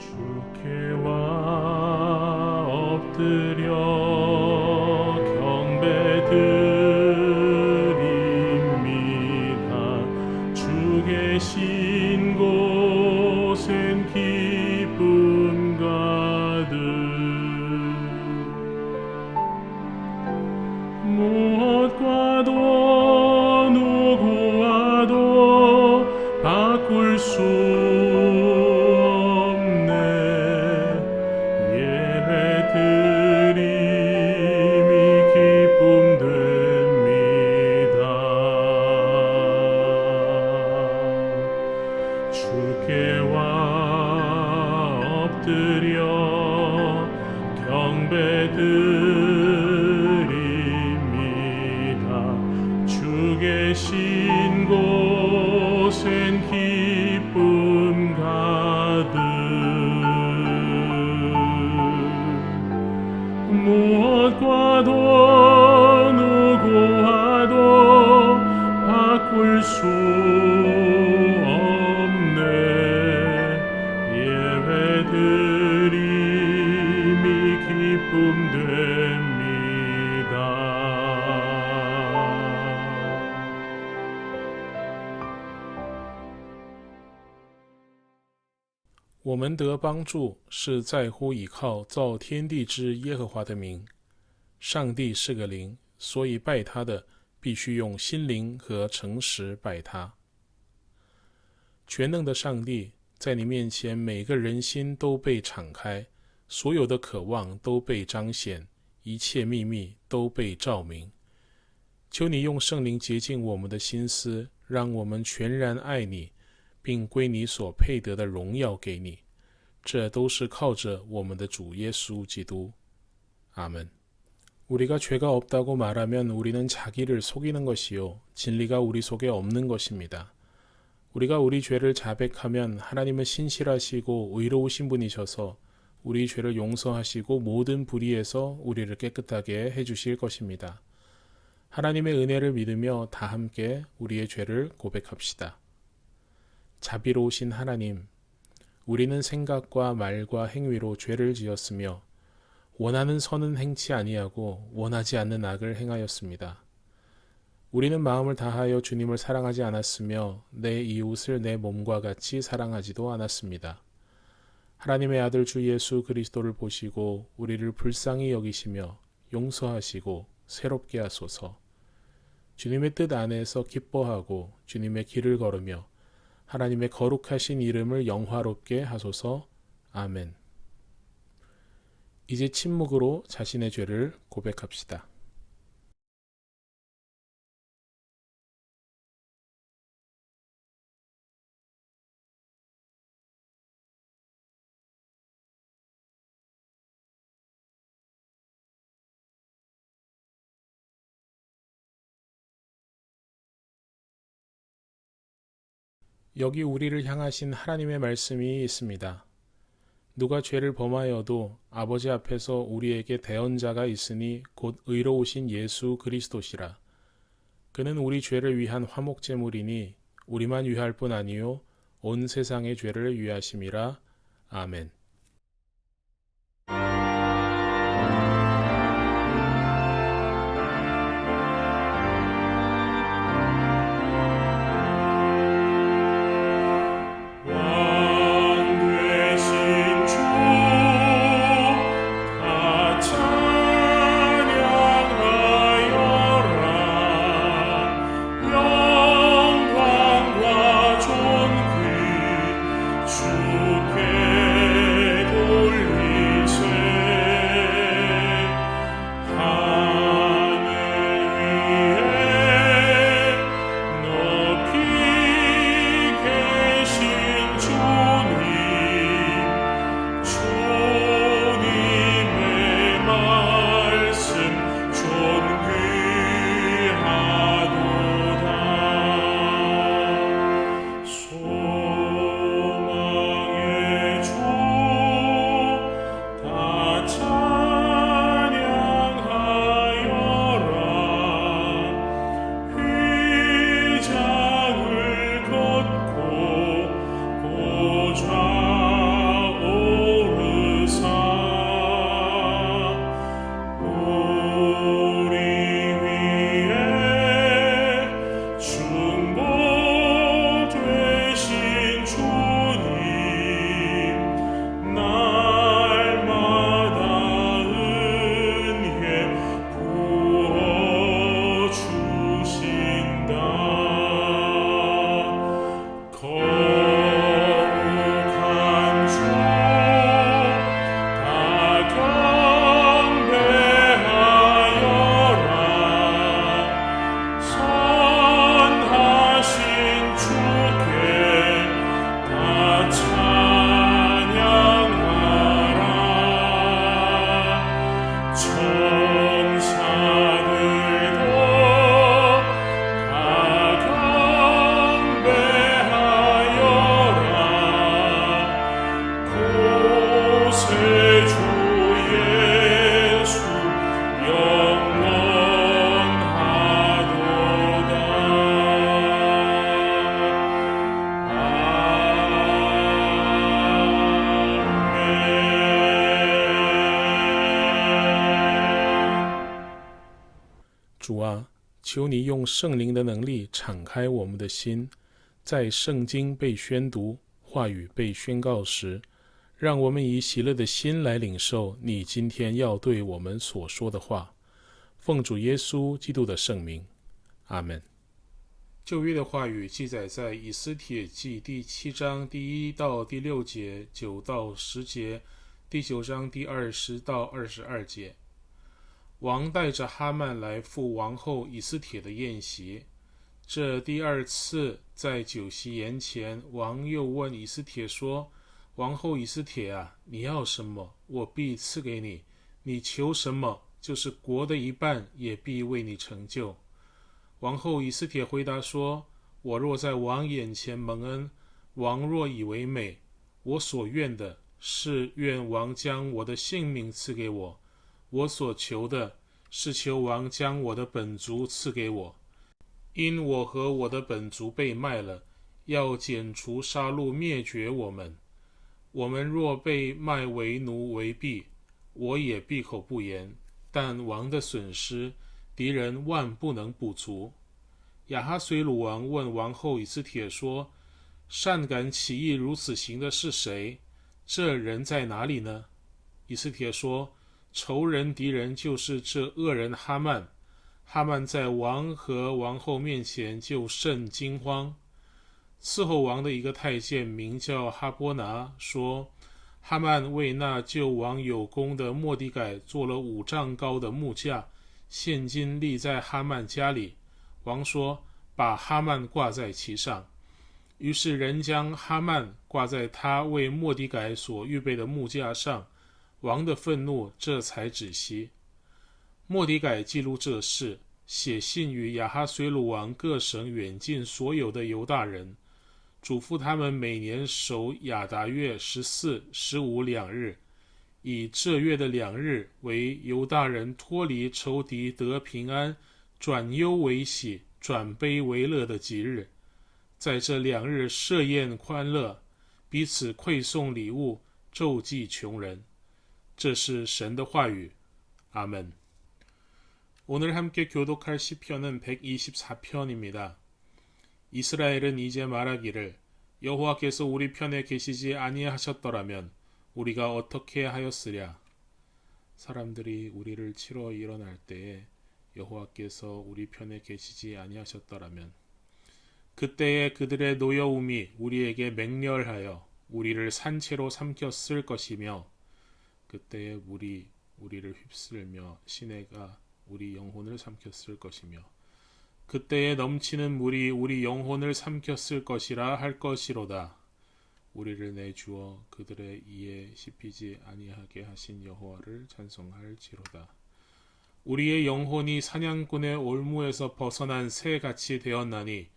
주께와 엎드려 경배드립니다. 주 계신 곳엔 기쁨 가득. 무엇과도 누구와도 바꿀 수 없네. 예배드림이 기쁨 됩니다. 주께와 엎드려 경배드립니다. 주 계신 곳엔 기쁨 가득. 무엇과도 누구와도 바꿀 수 없네. 예배드림이 기쁨 됩니다.我们得帮助是在乎倚靠造天地之耶和华的名。上帝是个灵，所以拜他的必须用心灵和诚实拜他。全能的上帝，在你面前每个人心都被敞开，所有的渴望都被彰显，一切秘密都被照明。求你用圣灵洁净我们的心思，让我们全然爱你，并归你所配得的荣耀给你。这都是靠着我们的主耶稣基督。阿们。 우리가 죄가 없다고 말하면 우리는 자기를 속이는 것이요 진리가 우리 속에 없는 것입니다. 우리가 우리 죄를 자백하면 하나님은 신실하시고 의로우신 분이셔서 우리 죄를 용서하시고 모든 불의에서 우리를 깨끗하게 해주실 것입니다. 하나님의 은혜를 믿으며 다 함께 우리의 죄를 고백합시다. 자비로우신 하나님, 우리는 생각과 말과 행위로 죄를 지었으며 원하는 선은 행치 아니하고 원하지 않는 악을 행하였습니다. 우리는 마음을 다하여 주님을 사랑하지 않았으며 내 이웃을 내 몸과 같이 사랑하지도 않았습니다. 하나님의 아들 주 예수 그리스도를 보시고 우리를 불쌍히 여기시며 용서하시고 새롭게 하소서. 주님의 뜻 안에서 기뻐하고 주님의 길을 걸으며 하나님의 거룩하신 이름을 영화롭게 하소서. 아멘. 이제 침묵으로 자신의 죄를 고백합시다. 여기 우리를 향하신 하나님의 말씀이 있습니다. 누가 죄를 범하여도 아버지 앞에서 우리에게 대언자가 있으니 곧 의로우신 예수 그리스도시라. 그는 우리 죄를 위한 화목제물이니 우리만 위할 뿐 아니요 온 세상의 죄를 위하심이라. 아멘. 주께 主啊，求你用圣灵的能力敞开我们的心，在圣经被宣读、话语被宣告时，让我们以喜乐的心来领受你今天要对我们所说的话。奉主耶稣基督的圣名，阿们。旧约的话语记载在以斯帖记第7章第1到第6节、9到10节、第9章第20到22节。王带着哈曼来赴王后以斯帖的宴席。这第二次在酒席筵前，王又问以斯帖说：王后以斯帖啊，你要什么，我必赐给你；你求什么，就是国的一半，也必为你成就。王后以斯帖回答说：我若在王眼前蒙恩，王若以为美，我所愿的是愿王将我的性命赐给我，我所求的是求王将我的本族赐给我，因我和我的本族被卖了，要剪除杀戮灭绝我们。我们若被卖为奴为婢，我也闭口不言，但王的损失，敌人万不能补足。亚哈随鲁王问王后以斯帖说：善敢起意如此行的是谁？这人在哪里呢？以斯帖说：仇人敌人就是这恶人哈曼。哈曼在王和王后面前就甚惊慌。伺候王的一个太监名叫哈波拿，说：哈曼为那救王有功的末底改做了5丈高的木架，现今立在哈曼家里。王说：把哈曼挂在其上。于是人将哈曼挂在他为末底改所预备的木架上，王的愤怒这才止息。末底改记录这事，写信于亚哈随鲁王各省远近所有的犹大人，嘱咐他们每年守亚达月14、15两日，以这月的2日为犹大人脱离仇敌得平安、转忧为喜、转悲为乐的吉日。在这2日设宴欢乐，彼此馈送礼物，周济穷人。这是神的话语。阿们。오늘 함께 교독할 시편은 124편입니다. 이스라엘은 이제 말하기를 여호와께서 우리 편에 계시지 아니하셨더라면 우리가 어떻게 하였으랴. 사람들이 우리를 치러 일어날 때에 여호와께서 우리 편에 계시지 아니하셨더라면 그때에 그들의 노여움이 우리에게 맹렬하여 우리를 산채로 삼켰을 것이며 그때에 우리를 휩쓸며 시내가 우리 영혼을 삼켰을 것이며 그때에 넘치는 물이 우리 영혼을 삼켰을 것이라 할 것이로다. 우리를 내주어 그들의 이에 씹히지 아니하게 하신 여호와를 찬송할지로다. 우리의 영혼이 사냥꾼의 올무에서 벗어난 새같이 되었나니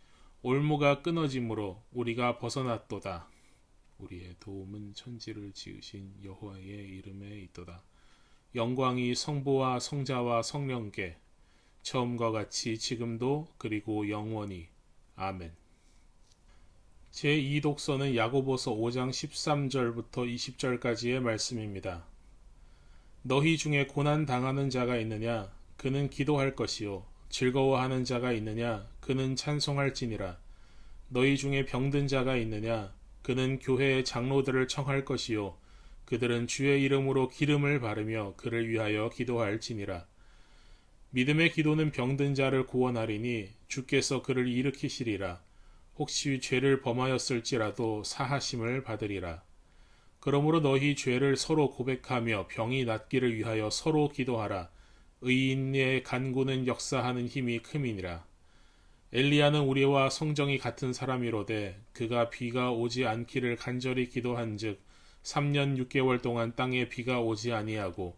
올무가 끊어짐으로 우리가 벗어났도다. 우리의 도움은 천지를 지으신 여호와의 이름에 있도다. 영광이 성부와 성자와 성령께 처음과 같이 지금도 그리고 영원히. 아멘. 제2독서는 야고보서 5장 13절부터 20절까지의 말씀입니다. 너희 중에 고난 당하는 자가 있느냐? 그는 기도할 것이요. 즐거워하는 자가 있느냐? 그는 찬송할지니라. 너희 중에 병든 자가 있느냐? 그는 교회의 장로들을 청할 것이요. 그들은 주의 이름으로 기름을 바르며 그를 위하여 기도할지니라. 믿음의 기도는 병든 자를 구원하리니 주께서 그를 일으키시리라. 혹시 죄를 범하였을지라도 사하심을 받으리라. 그러므로 너희 죄를 서로 고백하며 병이 낫기를 위하여 서로 기도하라. 의인의 간구는 역사하는 힘이 큼이니라. 엘리야는 우리와 성정이 같은 사람이로되 그가 비가 오지 않기를 간절히 기도한즉 3년 6개월 동안 땅에 비가 오지 아니하고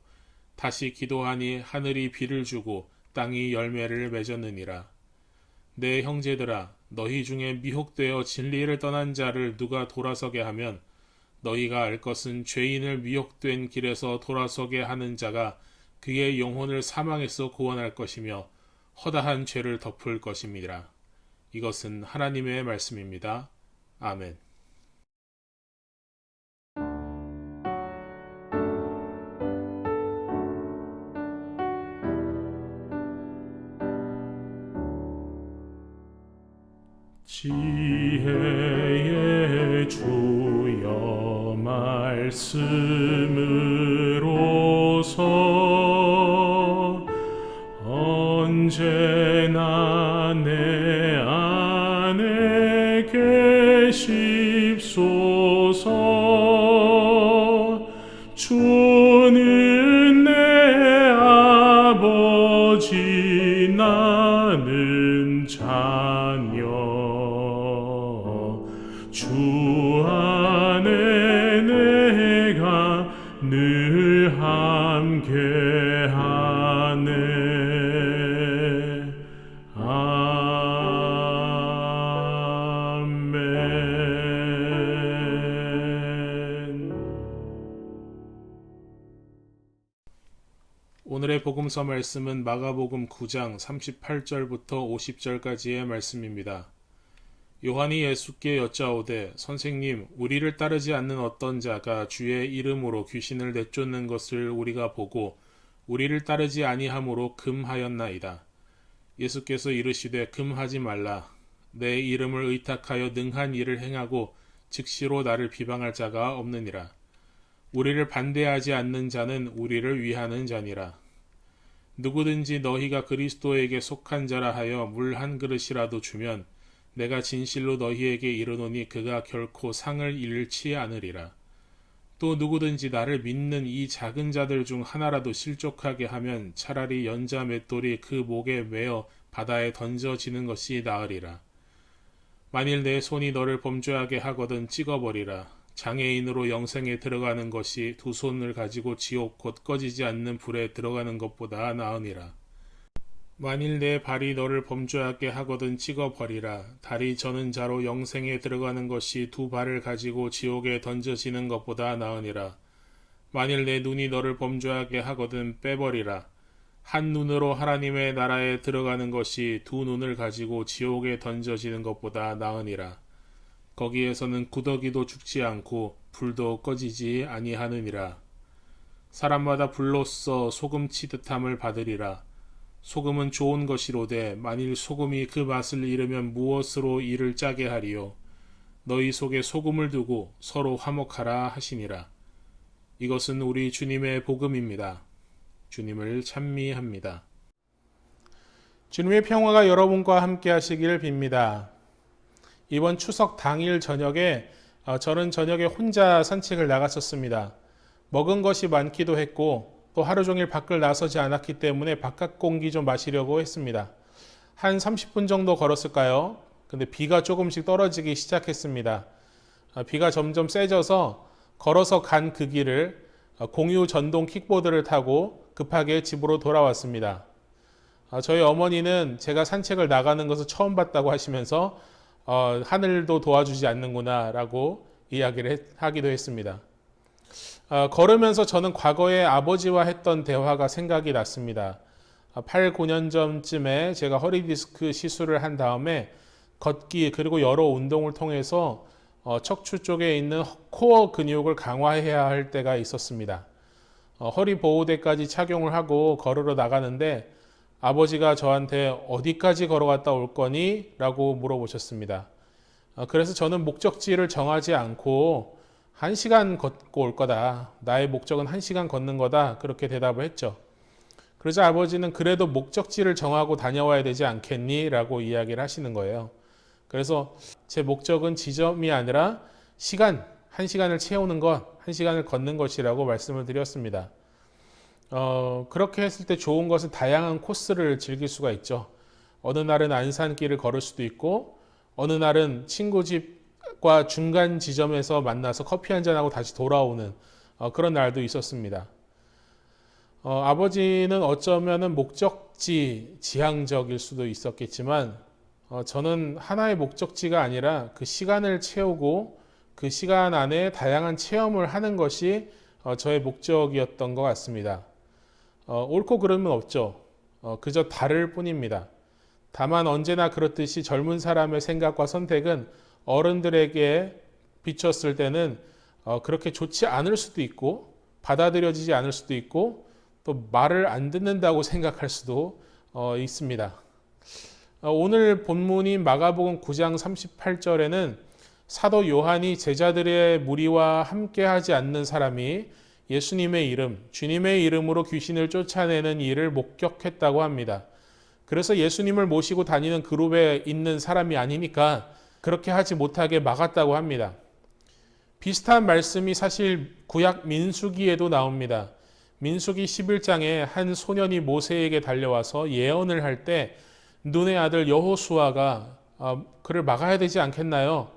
다시 기도하니 하늘이 비를 주고 땅이 열매를 맺었느니라. 내 형제들아, 너희 중에 미혹되어 진리를 떠난 자를 누가 돌아서게 하면 너희가 알 것은 죄인을 미혹된 길에서 돌아서게 하는 자가 그의 영혼을 사망에서 구원할 것이며 허다한 죄를 덮을 것임이라. 이것은 하나님의 말씀입니다. 아멘. 지혜의 주여 말씀으로서 언제나 내 안에 계십소서. 주는 내 아버지 나는 자녀 주 안에 내가 늘 함께하네. 아멘. 오늘의 복음서 말씀은 마가복음 9장 38절부터 50절까지의 말씀입니다. 요한이 예수께 여짜오되 선생님, 우리를 따르지 않는 어떤 자가 주의 이름으로 귀신을 내쫓는 것을 우리가 보고 우리를 따르지 아니함으로 금하였나이다. 예수께서 이르시되 금하지 말라. 내 이름을 의탁하여 능한 일을 행하고 즉시로 나를 비방할 자가 없느니라. 우리를 반대하지 않는 자는 우리를 위하는 자니라. 누구든지 너희가 그리스도에게 속한 자라 하여 물 한 그릇이라도 주면 내가 진실로 너희에게 이르노니 그가 결코 상을 잃지 않으리라. 또 누구든지 나를 믿는 이 작은 자들 중 하나라도 실족하게 하면 차라리 연자 맷돌이 그 목에 매어 바다에 던져지는 것이 나으리라. 만일 내 손이 너를 범죄하게 하거든 찍어버리라. 장애인으로 영생에 들어가는 것이 두 손을 가지고 지옥 곧 꺼지지 않는 불에 들어가는 것보다 나으니라. 만일 내 발이 너를 범죄하게 하거든 찍어버리라. 다리 저는 자로 영생에 들어가는 것이 두 발을 가지고 지옥에 던져지는 것보다 나으니라. 만일 내 눈이 너를 범죄하게 하거든 빼버리라. 한 눈으로 하나님의 나라에 들어가는 것이 두 눈을 가지고 지옥에 던져지는 것보다 나으니라. 거기에서는 구더기도 죽지 않고 불도 꺼지지 아니하느니라. 사람마다 불로써 소금 치듯함을 받으리라. 소금은 좋은 것이로되 만일 소금이 그 맛을 잃으면 무엇으로 이를 짜게 하리요. 너희 속에 소금을 두고 서로 화목하라 하시니라. 이것은 우리 주님의 복음입니다. 주님을 찬미합니다. 주님의 평화가 여러분과 함께 하시기를 빕니다. 이번 추석 당일 저녁에 저는 저녁에 혼자 산책을 나갔었습니다. 먹은 것이 많기도 했고 또 하루 종일 밖을 나서지 않았기 때문에 바깥 공기 좀 마시려고 했습니다. 한 30분 정도 걸었을까요? 근데 비가 조금씩 떨어지기 시작했습니다. 비가 점점 세져서 걸어서 간 그 길을 공유 전동 킥보드를 타고 급하게 집으로 돌아왔습니다. 저희 어머니는 제가 산책을 나가는 것을 처음 봤다고 하시면서 하늘도 도와주지 않는구나 라고 이야기를 하기도 했습니다. 걸으면서 저는 과거에 아버지와 했던 대화가 생각이 났습니다. 8, 9년 전쯤에 제가 허리 디스크 시술을 한 다음에 걷기 그리고 여러 운동을 통해서 척추 쪽에 있는 코어 근육을 강화해야 할 때가 있었습니다. 허리 보호대까지 착용을 하고 걸으러 나가는데 아버지가 저한테 어디까지 걸어갔다 올 거니? 라고 물어보셨습니다. 그래서 저는 목적지를 정하지 않고 1시간 걷고 올 거다. 나의 목적은 1시간 걷는 거다. 그렇게 대답을 했죠. 그러자 아버지는 그래도 목적지를 정하고 다녀와야 되지 않겠니? 라고 이야기를 하시는 거예요. 그래서 제 목적은 지점이 아니라 시간, 1시간을 채우는 것, 1시간을 걷는 것이라고 말씀을 드렸습니다. 그렇게 했을 때 좋은 것은 다양한 코스를 즐길 수가 있죠. 어느 날은 안산길을 걸을 수도 있고 어느 날은 친구 집과 중간 지점에서 만나서 커피 한잔하고 다시 돌아오는 그런 날도 있었습니다. 아버지는 어쩌면 목적지 지향적일 수도 있었겠지만 저는 하나의 목적지가 아니라 그 시간을 채우고 그 시간 안에 다양한 체험을 하는 것이 저의 목적이었던 것 같습니다. 옳고 그름은 없죠. 그저 다를 뿐입니다. 다만 언제나 그렇듯이 젊은 사람의 생각과 선택은 어른들에게 비쳤을 때는 그렇게 좋지 않을 수도 있고 받아들여지지 않을 수도 있고 또 말을 안 듣는다고 생각할 수도 있습니다. 오늘 본문인 마가복음 9장 38절에는 사도 요한이 제자들의 무리와 함께 하지 않는 사람이 예수님의 이름, 주님의 이름으로 귀신을 쫓아내는 일을 목격했다고 합니다. 그래서 예수님을 모시고 다니는 그룹에 있는 사람이 아니니까 그렇게 하지 못하게 막았다고 합니다. 비슷한 말씀이 사실 구약 민수기에도 나옵니다. 민수기 11장에 한 소년이 모세에게 달려와서 예언을 할 때 눈의 아들 여호수아가 그를 막아야 되지 않겠나요?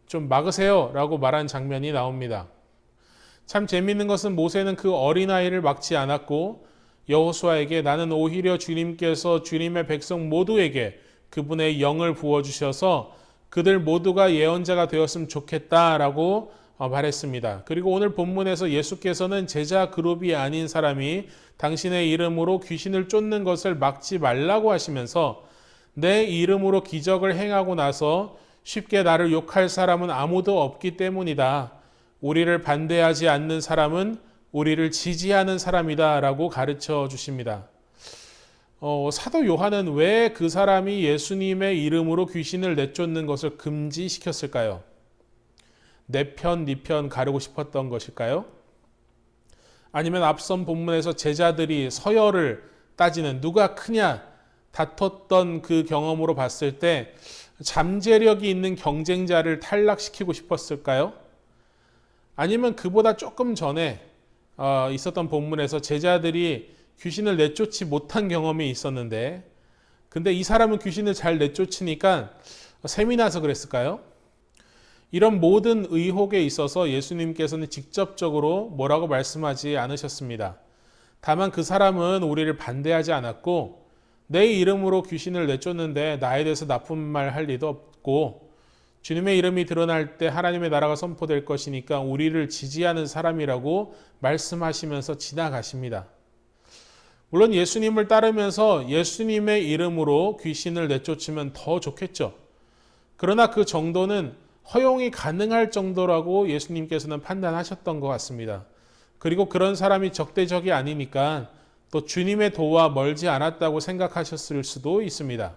좀 막으세요 라고 말한 장면이 나옵니다. 참 재미있는 것은 모세는 그 어린아이를 막지 않았고 여호수아에게 나는 오히려 주님께서 주님의 백성 모두에게 그분의 영을 부어주셔서 그들 모두가 예언자가 되었으면 좋겠다라고 말했습니다. 그리고 오늘 본문에서 예수께서는 제자 그룹이 아닌 사람이 당신의 이름으로 귀신을 쫓는 것을 막지 말라고 하시면서 내 이름으로 기적을 행하고 나서 쉽게 나를 욕할 사람은 아무도 없기 때문이다. 우리를 반대하지 않는 사람은 우리를 지지하는 사람이다 라고 가르쳐 주십니다. 사도 요한은 왜 그 사람이 예수님의 이름으로 귀신을 내쫓는 것을 금지시켰을까요? 내 편, 네 편 가르고 싶었던 것일까요? 아니면 앞선 본문에서 제자들이 서열을 따지는 누가 크냐 다퉜던 그 경험으로 봤을 때 잠재력이 있는 경쟁자를 탈락시키고 싶었을까요? 아니면 그보다 조금 전에 있었던 본문에서 제자들이 귀신을 내쫓지 못한 경험이 있었는데 근데 이 사람은 귀신을 잘 내쫓으니까 셈이 나서 그랬을까요? 이런 모든 의혹에 있어서 예수님께서는 직접적으로 뭐라고 말씀하지 않으셨습니다. 다만 그 사람은 우리를 반대하지 않았고 내 이름으로 귀신을 내쫓는데 나에 대해서 나쁜 말 할 리도 없고 주님의 이름이 드러날 때 하나님의 나라가 선포될 것이니까 우리를 지지하는 사람이라고 말씀하시면서 지나가십니다. 물론 예수님을 따르면서 예수님의 이름으로 귀신을 내쫓으면 더 좋겠죠. 그러나 그 정도는 허용이 가능할 정도라고 예수님께서는 판단하셨던 것 같습니다. 그리고 그런 사람이 적대적이 아니니까 또 주님의 도와 멀지 않았다고 생각하셨을 수도 있습니다.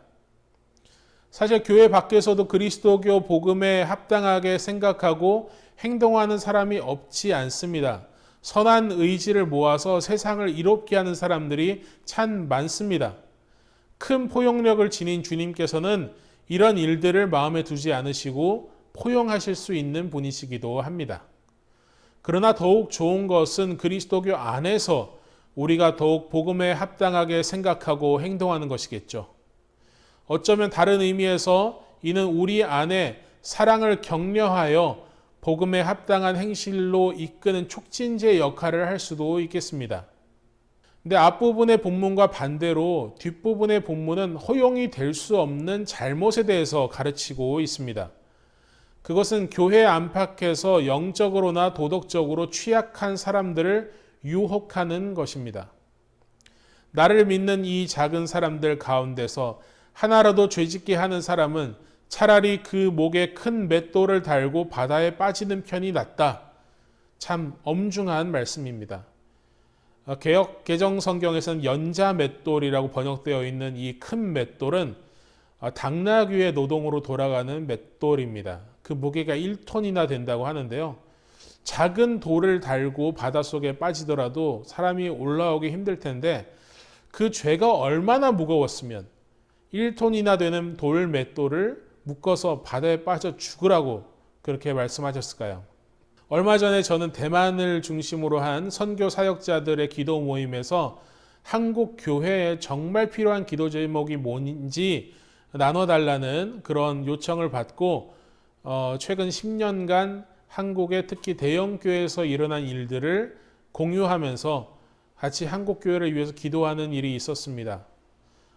사실 교회 밖에서도 그리스도교 복음에 합당하게 생각하고 행동하는 사람이 없지 않습니다. 선한 의지를 모아서 세상을 이롭게 하는 사람들이 참 많습니다. 큰 포용력을 지닌 주님께서는 이런 일들을 마음에 두지 않으시고 포용하실 수 있는 분이시기도 합니다. 그러나 더욱 좋은 것은 그리스도교 안에서 우리가 더욱 복음에 합당하게 생각하고 행동하는 것이겠죠. 어쩌면 다른 의미에서 이는 우리 안에 사랑을 격려하여 복음에 합당한 행실로 이끄는 촉진제 역할을 할 수도 있겠습니다. 근데 앞부분의 본문과 반대로 뒷부분의 본문은 허용이 될 수 없는 잘못에 대해서 가르치고 있습니다. 그것은 교회 안팎에서 영적으로나 도덕적으로 취약한 사람들을 유혹하는 것입니다. 나를 믿는 이 작은 사람들 가운데서 하나라도 죄짓게 하는 사람은 차라리 그 목에 큰 맷돌을 달고 바다에 빠지는 편이 낫다. 참 엄중한 말씀입니다. 개역 개정 성경에서는 연자 맷돌이라고 번역되어 있는 이 큰 맷돌은 당나귀의 노동으로 돌아가는 맷돌입니다. 그 무게가 1톤이나 된다고 하는데요. 작은 돌을 달고 바닷속에 빠지더라도 사람이 올라오기 힘들 텐데 그 죄가 얼마나 무거웠으면 1톤이나 되는 돌 맷돌을 묶어서 바다에 빠져 죽으라고 그렇게 말씀하셨을까요? 얼마 전에 저는 대만을 중심으로 한 선교 사역자들의 기도 모임에서 한국 교회에 정말 필요한 기도 제목이 뭔지 나눠달라는 그런 요청을 받고 최근 10년간 한국의 특히 대형 교회에서 일어난 일들을 공유하면서 같이 한국 교회를 위해서 기도하는 일이 있었습니다.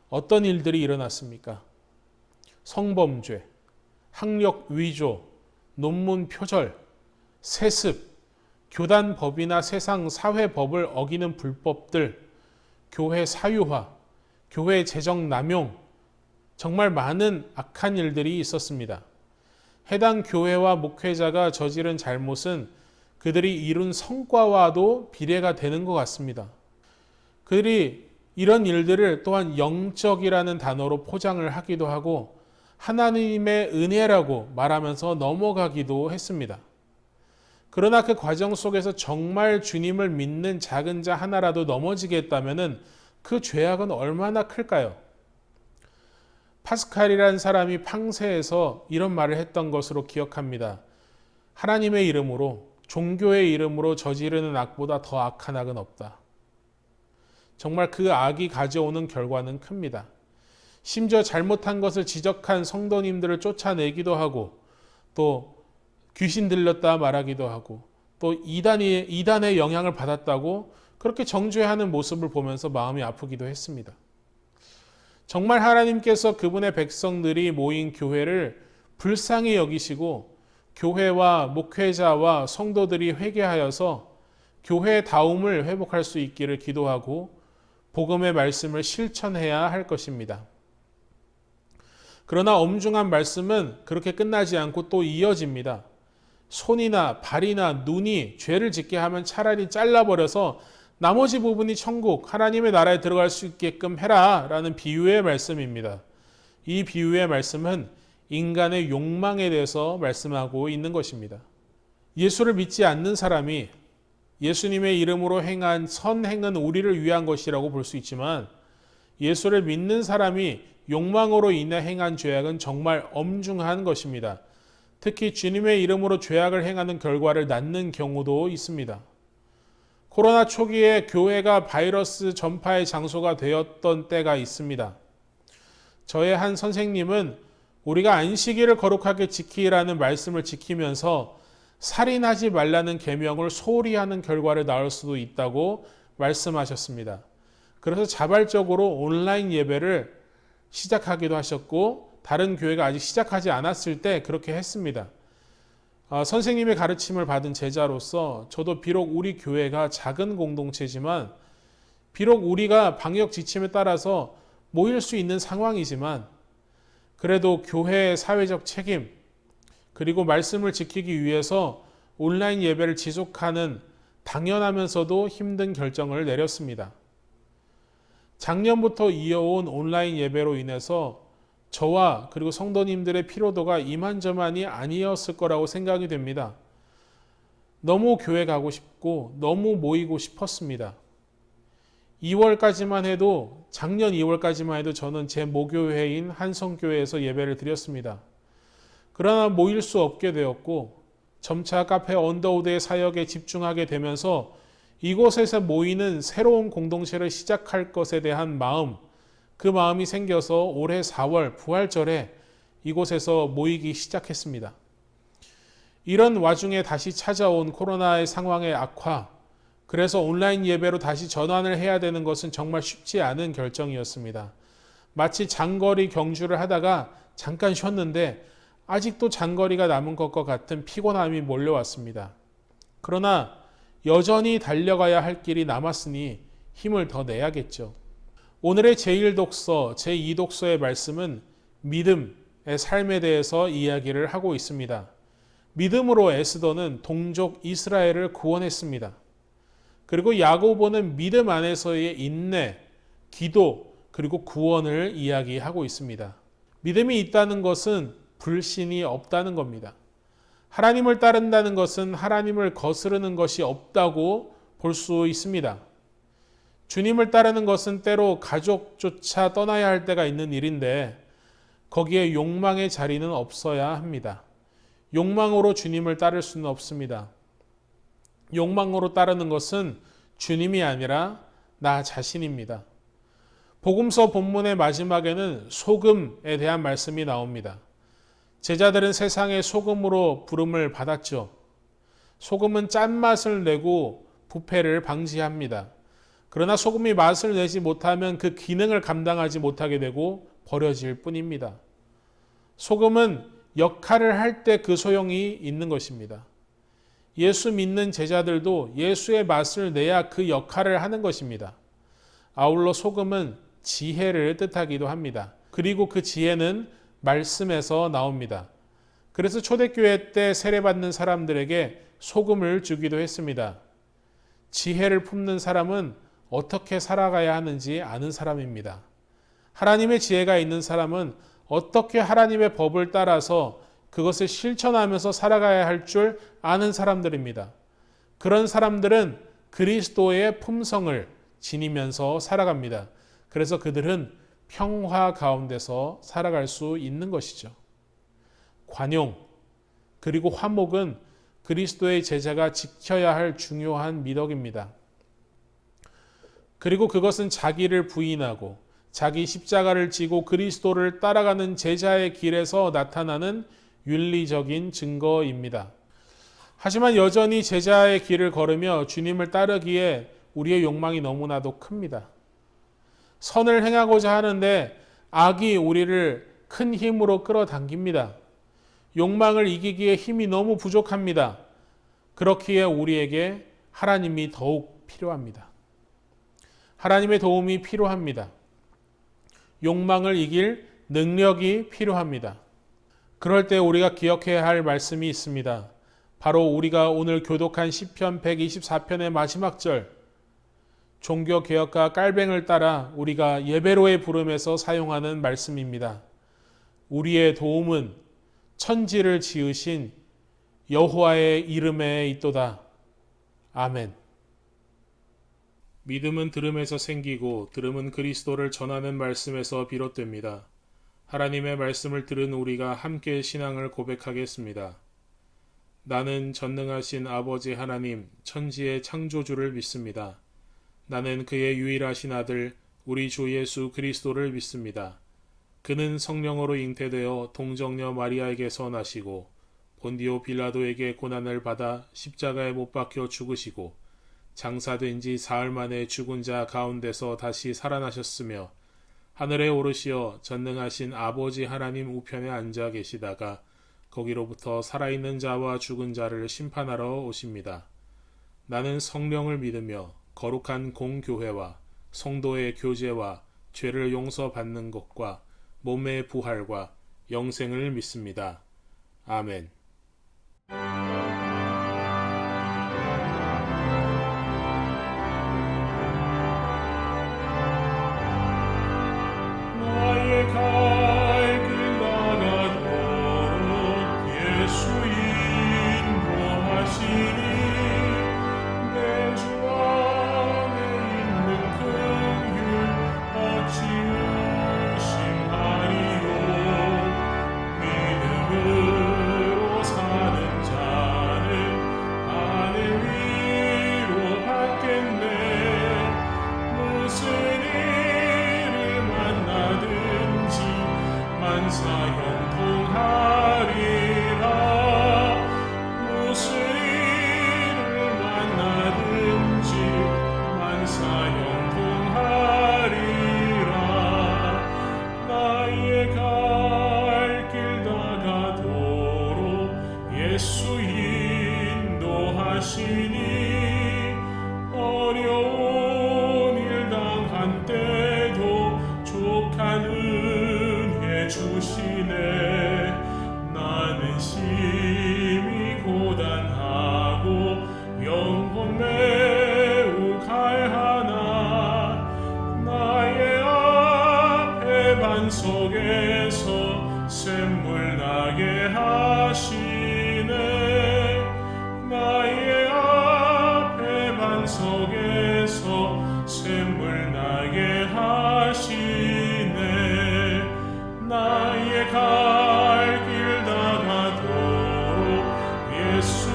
어떤 일들이 일어났습니까? 성범죄, 학력 위조, 논문 표절, 세습, 교단 법이나 세상 사회 법을 어기는 불법들, 교회 사유화, 교회 재정 남용, 정말 많은 악한 일들이 있었습니다. 해당 교회와 목회자가 저지른 잘못은 그들이 이룬 성과와도 비례가 되는 것 같습니다. 그들이 이런 일들을 또한 영적이라는 단어로 포장을 하기도 하고 하나님의 은혜라고 말하면서 넘어가기도 했습니다. 그러나 그 과정 속에서 정말 주님을 믿는 작은 자 하나라도 넘어지게 했다면 그 죄악은 얼마나 클까요? 파스칼이라는 사람이 팡세에서 이런 말을 했던 것으로 기억합니다. 하나님의 이름으로, 종교의 이름으로 저지르는 악보다 더 악한 악은 없다. 정말 그 악이 가져오는 결과는 큽니다. 심지어 잘못한 것을 지적한 성도님들을 쫓아내기도 하고, 또 귀신 들렸다 말하기도 하고, 또 이단의 영향을 받았다고 그렇게 정죄하는 모습을 보면서 마음이 아프기도 했습니다. 정말 하나님께서 그분의 백성들이 모인 교회를 불쌍히 여기시고 교회와 목회자와 성도들이 회개하여서 교회다움을 회복할 수 있기를 기도하고 복음의 말씀을 실천해야 할 것입니다. 그러나 엄중한 말씀은 그렇게 끝나지 않고 또 이어집니다. 손이나 발이나 눈이 죄를 짓게 하면 차라리 잘라버려서 나머지 부분이 천국, 하나님의 나라에 들어갈 수 있게끔 해라 라는 비유의 말씀입니다. 이 비유의 말씀은 인간의 욕망에 대해서 말씀하고 있는 것입니다. 예수를 믿지 않는 사람이 예수님의 이름으로 행한 선행은 우리를 위한 것이라고 볼 수 있지만 예수를 믿는 사람이 욕망으로 인해 행한 죄악은 정말 엄중한 것입니다. 특히 주님의 이름으로 죄악을 행하는 결과를 낳는 경우도 있습니다. 코로나 초기에 교회가 바이러스 전파의 장소가 되었던 때가 있습니다. 저의 한 선생님은 우리가 안식일을 거룩하게 지키라는 말씀을 지키면서 살인하지 말라는 계명을 소홀히 하는 결과를 낳을 수도 있다고 말씀하셨습니다. 그래서 자발적으로 온라인 예배를 시작하기도 하셨고 다른 교회가 아직 시작하지 않았을 때 그렇게 했습니다. 선생님의 가르침을 받은 제자로서 저도 비록 우리 교회가 작은 공동체지만 비록 우리가 방역 지침에 따라서 모일 수 있는 상황이지만 그래도 교회의 사회적 책임 그리고 말씀을 지키기 위해서 온라인 예배를 지속하는 당연하면서도 힘든 결정을 내렸습니다. 작년부터 이어온 온라인 예배로 인해서 저와 그리고 성도님들의 피로도가 이만저만이 아니었을 거라고 생각이 됩니다. 너무 교회 가고 싶고 너무 모이고 싶었습니다. 2월까지만 해도 작년 2월까지만 해도 저는 제 모교회인 한성교회에서 예배를 드렸습니다. 그러나 모일 수 없게 되었고 점차 카페 언더우드의 사역에 집중하게 되면서 이곳에서 모이는 새로운 공동체를 시작할 것에 대한 마음, 그 마음이 생겨서 올해 4월 부활절에 이곳에서 모이기 시작했습니다. 이런 와중에 다시 찾아온 코로나의 상황의 악화, 그래서 온라인 예배로 다시 전환을 해야 되는 것은 정말 쉽지 않은 결정이었습니다. 마치 장거리 경주를 하다가 잠깐 쉬었는데 아직도 장거리가 남은 것과 같은 피곤함이 몰려왔습니다. 그러나 여전히 달려가야 할 길이 남았으니 힘을 더 내야겠죠. 오늘의 제1독서, 제2독서의 말씀은 믿음의 삶에 대해서 이야기를 하고 있습니다. 믿음으로 에스더는 동족 이스라엘을 구원했습니다. 그리고 야고보는 믿음 안에서의 인내, 기도, 그리고 구원을 이야기하고 있습니다. 믿음이 있다는 것은 불신이 없다는 겁니다. 하나님을 따른다는 것은 하나님을 거스르는 것이 없다고 볼 수 있습니다. 주님을 따르는 것은 때로 가족조차 떠나야 할 때가 있는 일인데 거기에 욕망의 자리는 없어야 합니다. 욕망으로 주님을 따를 수는 없습니다. 욕망으로 따르는 것은 주님이 아니라 나 자신입니다. 복음서 본문의 마지막에는 소금에 대한 말씀이 나옵니다. 제자들은 세상의 소금으로 부름을 받았죠. 소금은 짠맛을 내고 부패를 방지합니다. 그러나 소금이 맛을 내지 못하면 그 기능을 감당하지 못하게 되고 버려질 뿐입니다. 소금은 역할을 할 때 그 소용이 있는 것입니다. 예수 믿는 제자들도 예수의 맛을 내야 그 역할을 하는 것입니다. 아울러 소금은 지혜를 뜻하기도 합니다. 그리고 그 지혜는 말씀에서 나옵니다. 그래서 초대교회 때 세례받는 사람들에게 소금을 주기도 했습니다. 지혜를 품는 사람은 어떻게 살아가야 하는지 아는 사람입니다. 하나님의 지혜가 있는 사람은 어떻게 하나님의 법을 따라서 그것을 실천하면서 살아가야 할 줄 아는 사람들입니다. 그런 사람들은 그리스도의 품성을 지니면서 살아갑니다. 그래서 그들은 평화 가운데서 살아갈 수 있는 것이죠. 관용 그리고 화목은 그리스도의 제자가 지켜야 할 중요한 미덕입니다. 그리고 그것은 자기를 부인하고 자기 십자가를 지고 그리스도를 따라가는 제자의 길에서 나타나는 윤리적인 증거입니다. 하지만 여전히 제자의 길을 걸으며 주님을 따르기에 우리의 욕망이 너무나도 큽니다. 선을 행하고자 하는데 악이 우리를 큰 힘으로 끌어당깁니다. 욕망을 이기기에 힘이 너무 부족합니다. 그렇기에 우리에게 하나님이 더욱 필요합니다. 하나님의 도움이 필요합니다. 욕망을 이길 능력이 필요합니다. 그럴 때 우리가 기억해야 할 말씀이 있습니다. 바로 우리가 오늘 교독한 시편 124편의 마지막 절, 종교개혁가 깔뱅을 따라 우리가 예배로의 부름에서 사용하는 말씀입니다. 우리의 도움은 천지를 지으신 여호와의 이름에 있도다. 아멘. 믿음은 들음에서 생기고 들음은 그리스도를 전하는 말씀에서 비롯됩니다. 하나님의 말씀을 들은 우리가 함께 신앙을 고백하겠습니다. 나는 전능하신 아버지 하나님, 천지의 창조주를 믿습니다. 나는 그의 유일하신 아들, 우리 주 예수 그리스도를 믿습니다. 그는 성령으로 잉태되어 동정녀 마리아에게서 나시고 본디오 빌라도에게 고난을 받아 십자가에 못 박혀 죽으시고 장사된 지 사흘 만에 죽은 자 가운데서 다시 살아나셨으며 하늘에 오르시어 전능하신 아버지 하나님 우편에 앉아 계시다가 거기로부터 살아있는 자와 죽은 자를 심판하러 오십니다. 나는 성령을 믿으며 거룩한 공교회와 성도의 교제와 죄를 용서받는 것과 몸의 부활과 영생을 믿습니다. 아멘. 나의 갈 길 나가도록 예수 인도하시니 내 주 안에 있는 긍휼 어찌 의심하리요. 믿음으로 사는 자는 안에 위로받겠네. 무슨 일을 만나든지 만사 형통하리라. 무슨 일을 만나든지 만사 형통하리라. 나의 갈 길 다가도록 예수 인도하시니 어려운 일 당한 때도 족한 은혜 주시네. 나는 심히 고단하고 영혼 매우 갈하나 나의 앞에 반석에서 샘물 나게 하시네. 나의 앞에 반석에서 샘물 나게 하시네. 나의 갈 길 다가도록 예수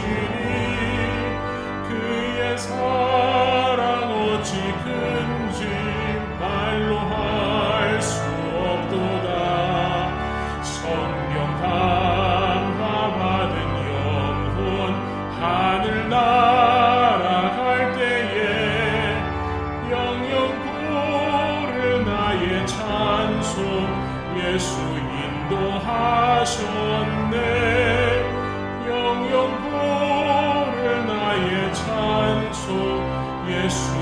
인도하시니 그의 사랑 어찌 큰지 말로 할 수 없도다. 성령 감화받은 영혼 하늘 날아갈 때에 영영 부를 나의 찬송 예수 인도하셨네. 영영 부를 나의 찬송 예수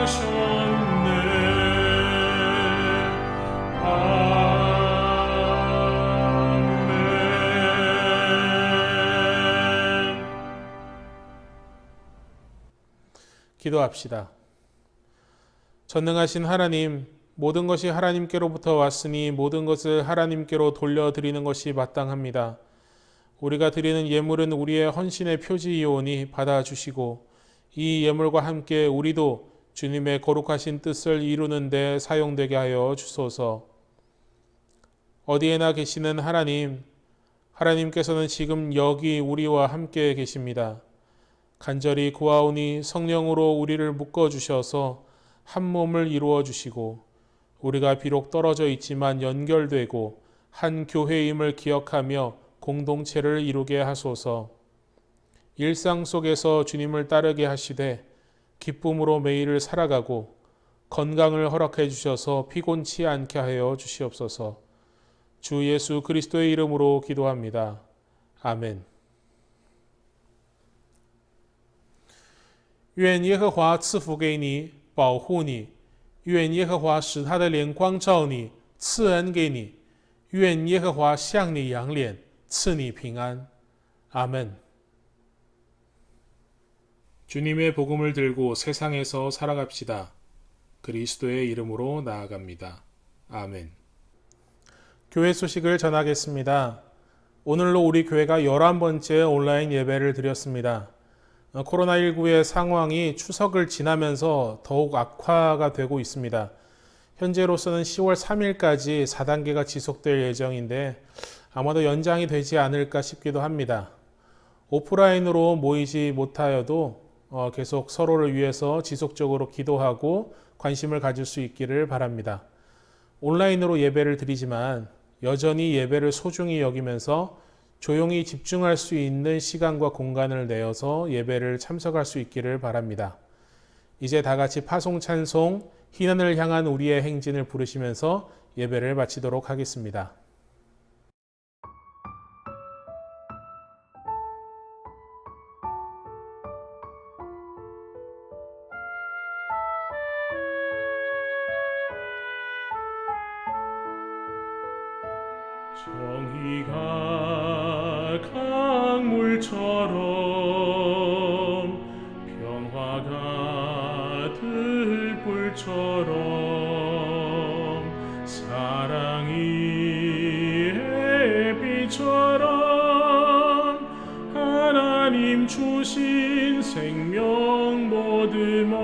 인도하셨네. 아멘. 기도합시다. 전능하신 하나님, 모든 것이 하나님께로부터 왔으니 모든 것을 하나님께로 돌려드리는 것이 마땅합니다. 우리가 드리는 예물은 우리의 헌신의 표지이오니 받아주시고 이 예물과 함께 우리도 주님의 거룩하신 뜻을 이루는 데 사용되게 하여 주소서. 어디에나 계시는 하나님, 하나님께서는 지금 여기 우리와 함께 계십니다. 간절히 구하오니 성령으로 우리를 묶어주셔서 한 몸을 이루어 주시고 우리가 비록 떨어져 있지만 연결되고 한 교회임을 기억하며 공동체를 이루게 하소서. 일상 속에서 주님을 따르게 하시되 기쁨으로 매일을 살아가고 건강을 허락해 주셔서 피곤치 않게 하여 주시옵소서. 주 예수 그리스도의 이름으로 기도합니다. 아멘. 愿耶和华赐福给你，保护你；愿耶和华使他的脸光照你，赐恩给你；愿耶和华向你扬脸，赐你平安。 아멘. 주님의 복음을 들고 세상에서 살아갑시다. 그리스도의 이름으로 나아갑니다. 아멘. 교회 소식을 전하겠습니다. 오늘로 우리 교회가 11번째 온라인 예배를 드렸습니다. 코로나19의 상황이 추석을 지나면서 더욱 악화가 되고 있습니다. 현재로서는 10월 3일까지 4단계가 지속될 예정인데 아마도 연장이 되지 않을까 싶기도 합니다. 오프라인으로 모이지 못하여도 계속 서로를 위해서 지속적으로 기도하고 관심을 가질 수 있기를 바랍니다. 온라인으로 예배를 드리지만 여전히 예배를 소중히 여기면서 조용히 집중할 수 있는 시간과 공간을 내어서 예배를 참석할 수 있기를 바랍니다. 이제 다 같이 파송 찬송 희난을 향한 우리의 행진을 부르시면서 예배를 마치도록 하겠습니다. 정의가 강물처럼 평화가 들불처럼 사랑이 햇빛처럼 하나님 주신 생명 보듬어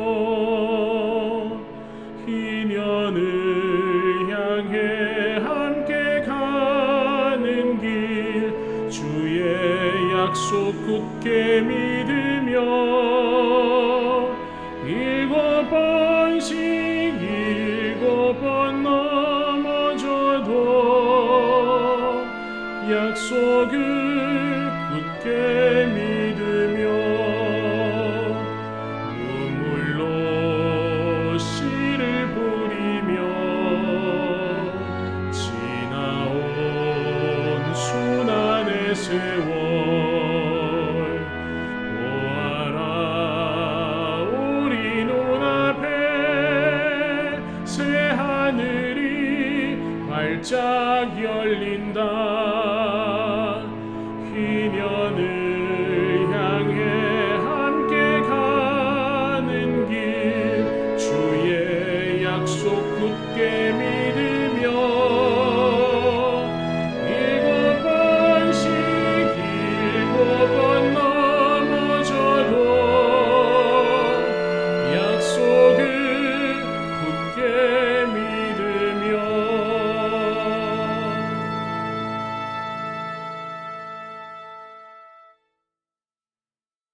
희년을 향해 함께 가는 길 주의 약속 굳게 믿으며 7번씩 7번 넘어져도 약속을 굳게 믿으며 눈물로 씨를 뿌리며 지나온 수난의 세월 보아라 우리 눈앞에 새하늘이 활짝 열린다. 희년을 향해 함께 가는 길 주의 약속 굳게 믿으